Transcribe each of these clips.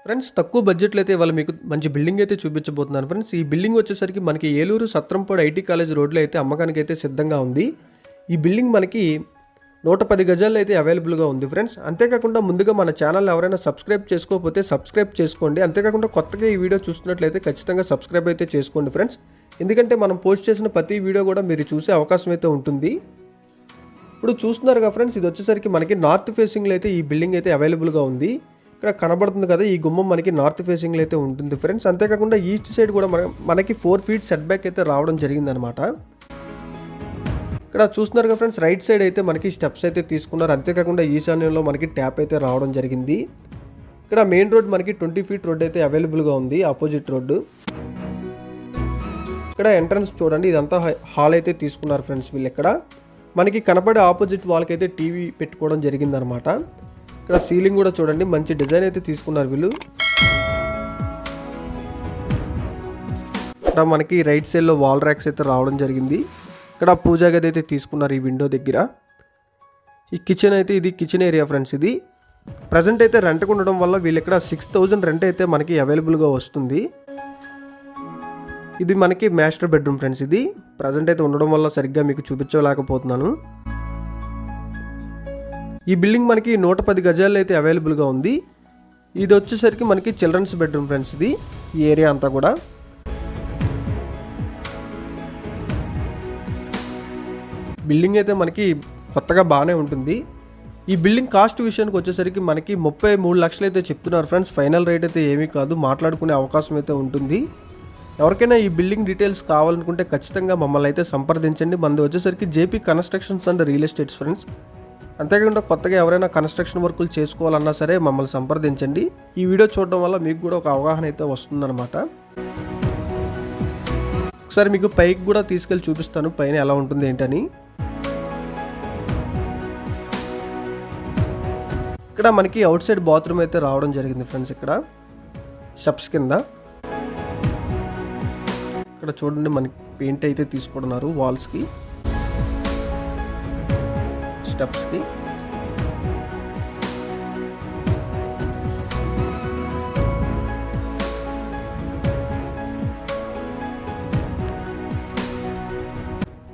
Friends తక్కువ బడ్జెట్లో అయితే ఇవాళ మీకు మంచి బిల్డింగ్ అయితే చూపించబోతున్నాను ఫ్రెండ్స్. ఈ బిల్డింగ్ వచ్చేసరికి మనకి ఏలూరు సత్రంపాడు ఐటీ కాలేజ్ రోడ్లో అయితే అమ్మకానికి అయితే సిద్ధంగా ఉంది. ఈ బిల్డింగ్ మనకి 110 గజాల్లో అయితే అవైలబుల్గా ఉంది ఫ్రెండ్స్. అంతేకాకుండా ముందుగా మన ఛానల్ ఎవరైనా సబ్స్క్రైబ్ చేసుకోకపోతే సబ్స్క్రైబ్ చేసుకోండి. అంతేకాకుండా కొత్తగా ఈ వీడియో చూస్తున్నట్లయితే ఖచ్చితంగా సబ్స్క్రైబ్ అయితే చేసుకోండి ఫ్రెండ్స్. ఎందుకంటే మనం పోస్ట్ చేసిన ప్రతి వీడియో కూడా మీరు చూసే అవకాశం అయితే ఉంటుంది. ఇప్పుడు చూస్తున్నారుగా ఫ్రెండ్స్, ఇది వచ్చేసరికి మనకి నార్త్ ఫేసింగ్లో అయితే ఈ బిల్డింగ్ అయితే అవైలబుల్గా ఉంది. ఇక్కడ కనబడుతుంది కదా, ఈ గుమ్మం మనకి నార్త్ ఫేసింగ్లో అయితే ఉంటుంది ఫ్రెండ్స్. అంతేకాకుండా ఈస్ట్ సైడ్ కూడా మనకి 4 ఫీట్ సెట్ బ్యాక్ అయితే రావడం జరిగిందనమాట. ఇక్కడ చూస్తున్నారు కదా ఫ్రెండ్స్, రైట్ సైడ్ అయితే మనకి స్టెప్స్ అయితే తీసుకున్నారు. అంతేకాకుండా ఈశాన్యంలో మనకి ట్యాప్ అయితే రావడం జరిగింది. ఇక్కడ మెయిన్ రోడ్ మనకి 20 ఫీట్ రోడ్ అయితే అవైలబుల్గా ఉంది, ఆపోజిట్ రోడ్డు. ఇక్కడ ఎంట్రన్స్ చూడండి, ఇదంతా హాల్ అయితే తీసుకున్నారు ఫ్రెండ్స్ వీళ్ళు. ఇక్కడ మనకి కనపడే ఆపోజిట్ వాల్కి అయితే టీవీ పెట్టుకోవడం జరిగిందనమాట. ఇక్కడ సీలింగ్ కూడా చూడండి, మంచి డిజైన్ అయితే తీసుకున్నారు వీళ్ళు. ఇక్కడ మనకి రైట్ సైడ్లో వాల్ ర్యాక్స్ అయితే రావడం జరిగింది. ఇక్కడ పూజా గది అయితే తీసుకున్నారు ఈ విండో దగ్గర. ఈ కిచెన్ అయితే ఇది కిచెన్ ఏరియా ఫ్రెండ్స్. ఇది ప్రజెంట్ అయితే రెంట్కి ఉండడం వల్ల వీళ్ళు ఇక్కడ 6000 రెంట్ అయితే మనకి అవైలబుల్గా వస్తుంది. ఇది మనకి మాస్టర్ బెడ్రూమ్ ఫ్రెండ్స్. ఇది ప్రజెంట్ అయితే ఉండడం వల్ల సరిగ్గా మీకు చూపించలేకపోతున్నాను. ఈ బిల్డింగ్ మనకి 110 గజాల్లో అయితే అవైలబుల్గా ఉంది. ఇది వచ్చేసరికి మనకి చిల్డ్రన్స్ బెడ్రూమ్ ఫ్రెండ్స్. ఇది ఈ ఏరియా అంతా కూడా బిల్డింగ్ అయితే మనకి కొత్తగా బాగానే ఉంటుంది. ఈ బిల్డింగ్ కాస్ట్ విషయానికి వచ్చేసరికి మనకి 33 లక్షలు అయితే చెప్తున్నారు ఫ్రెండ్స్. ఫైనల్ రేట్ అయితే ఏమీ కాదు, మాట్లాడుకునే అవకాశం అయితే ఉంటుంది. ఎవరికైనా ఈ బిల్డింగ్ డీటెయిల్స్ కావాలనుకుంటే ఖచ్చితంగా మమ్మల్ని అయితే సంప్రదించండి. మనది వచ్చేసరికి JP constructions and real estates friends. అంతేకాకుండా కొత్తగా ఎవరైనా కన్స్ట్రక్షన్ వర్కులు చేసుకోవాలన్నా సరే మమ్మల్ని సంప్రదించండి. ఈ వీడియో చూడడం వల్ల మీకు కూడా ఒక అవగాహన అయితే వస్తుందన్నమాట. ఒకసారి మీకు పైకి కూడా తీసుకెళ్ళి చూపిస్తాను పైన ఎలా ఉంటుంది ఏంటని. ఇక్కడ మనకి అవుట్ సైడ్ బాత్రూమ్ అయితే రావడం జరిగింది ఫ్రెండ్స్. ఇక్కడ స్టెప్స్ కింద ఇక్కడ చూడండి, మనకి పెయింట్ అయితే తీసుకుంటున్నారు వాల్స్కి, స్టెప్స్కి.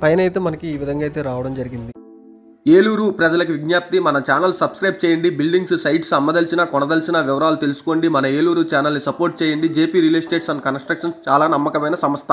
పైన అయితే మనకి ఈ విధంగా అయితే రావడం జరిగింది. ఏలూరు ప్రజలకు విజ్ఞప్తి, మన ఛానల్ సబ్స్క్రైబ్ చేయండి. బిల్డింగ్స్, సైట్స్ అమ్మదలిచిన కొనదలిచిన వివరాలు తెలుసుకోండి. మన ఏలూరు ఛానల్ని సపోర్ట్ చేయండి. JP real estates and constructions చాలా నమ్మకమైన సంస్థ.